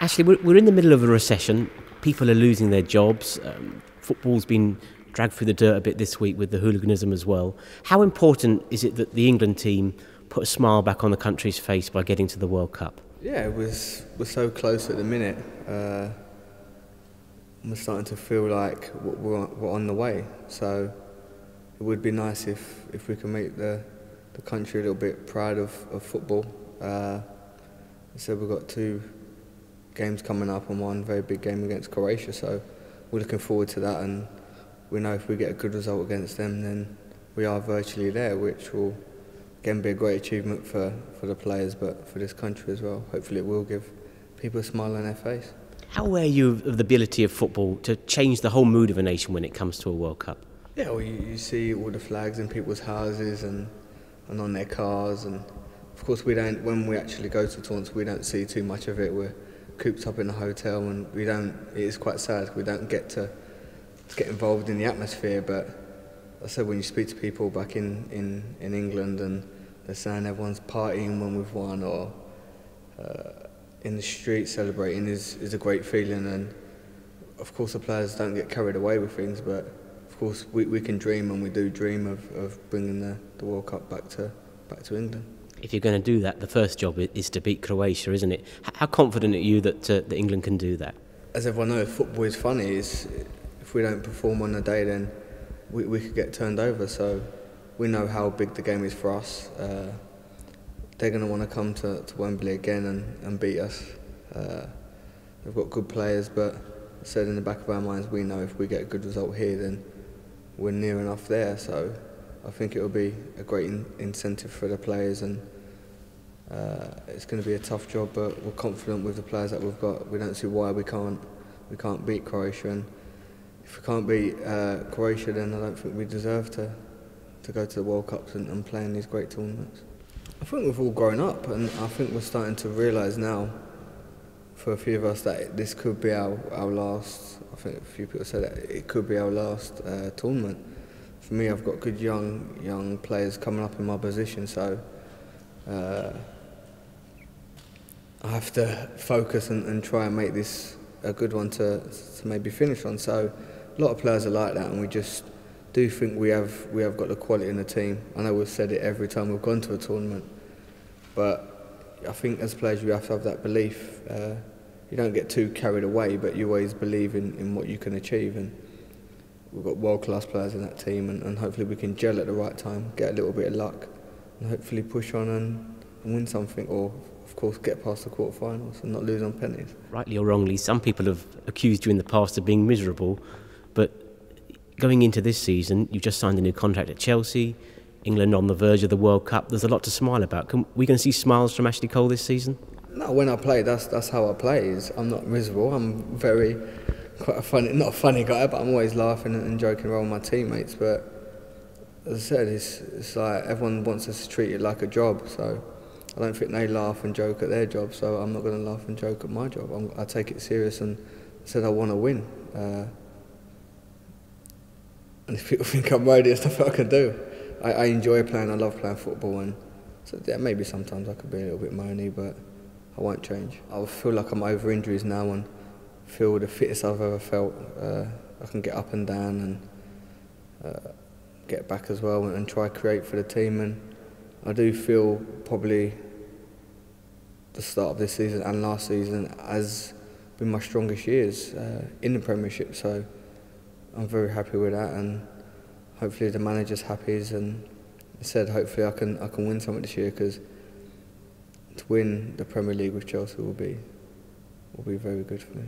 Ashley, we're in the middle of a recession. People are losing their jobs. Football's been dragged through the dirt a bit this week with the hooliganism as well. How important is it that the England team put a smile back on the country's face by getting to the World Cup? Yeah, we're so close at the minute. We're starting to feel like we're on the way. So it would be nice if we can make the country a little bit proud of football. So we've got 2 games coming up and 1 very big game against Croatia. So we're looking forward to that, and we know if we get a good result against them, then we are virtually there, which will again be a great achievement for the players, but for this country as well. Hopefully it will give people a smile on their face. How aware are you of the ability of football to change the whole mood of a nation when it comes to a World Cup? Yeah, well, you see all the flags in people's houses and on their cars, and of course when we actually go to tournaments, we don't see too much of it. We're cooped up in the hotel, and it is quite sad, we don't get to get involved in the atmosphere. But I said, when you speak to people back in England, and they're saying everyone's partying when we've won, or in the street celebrating, is a great feeling. And of course the players don't get carried away with things, but of course we can dream, and we do dream of bringing the World Cup back to England. If you're going to do that, the first job is to beat Croatia, isn't it? How confident are you that England can do that? As everyone knows, football is funny. If we don't perform on the day, then we could get turned over. So we know how big the game is for us. They're going to want to come to Wembley again and beat us. They've got good players, but I said, in the back of our minds, we know if we get a good result here, then we're near enough there. So I think it will be a great incentive for the players, and it's going to be a tough job, but we're confident with the players that we've got. We don't see why we can't beat Croatia, and if we can't beat Croatia, then I don't think we deserve to go to the World Cups and play in these great tournaments. I think we've all grown up, and I think we're starting to realise now, for a few of us, that this could be our last. I think a few people said that it could be our last tournament. For me, I've got good young players coming up in my position, so I have to focus and try and make this a good one to maybe finish on. So a lot of players are like that, and we just do think we have got the quality in the team. I know we've said it every time we've gone to a tournament, but I think as players you have to have that belief. You don't get too carried away, but you always believe in what you can achieve. And we've got world-class players in that team, and hopefully we can gel at the right time, get a little bit of luck, and hopefully push on and win something, or of course get past the quarterfinals and not lose on penalties. Rightly or wrongly, some people have accused you in the past of being miserable, but going into this season, you've just signed a new contract at Chelsea, England on the verge of the World Cup. There's a lot to smile about. We going to see smiles from Ashley Cole this season? No, when I play, that's how I play. I'm not miserable. I'm quite not a funny guy, but I'm always laughing and joking around with my teammates. But as I said, it's like everyone wants us to treat it like a job. So I don't think they laugh and joke at their job. So I'm not going to laugh and joke at my job. I take it serious, and said I want to win. And if people think I'm worried, there's nothing I can do. I enjoy playing. I love playing football, and so yeah, maybe sometimes I could be a little bit moany, but I won't change. I feel like I'm over injuries now, and feel the fittest I've ever felt. I can get up and down and get back as well, and try to create for the team. And I do feel probably the start of this season and last season has been my strongest years in the Premiership. So I'm very happy with that, and hopefully the manager's happy. And I said hopefully I can win something this year, because to win the Premier League with Chelsea will be very good for me.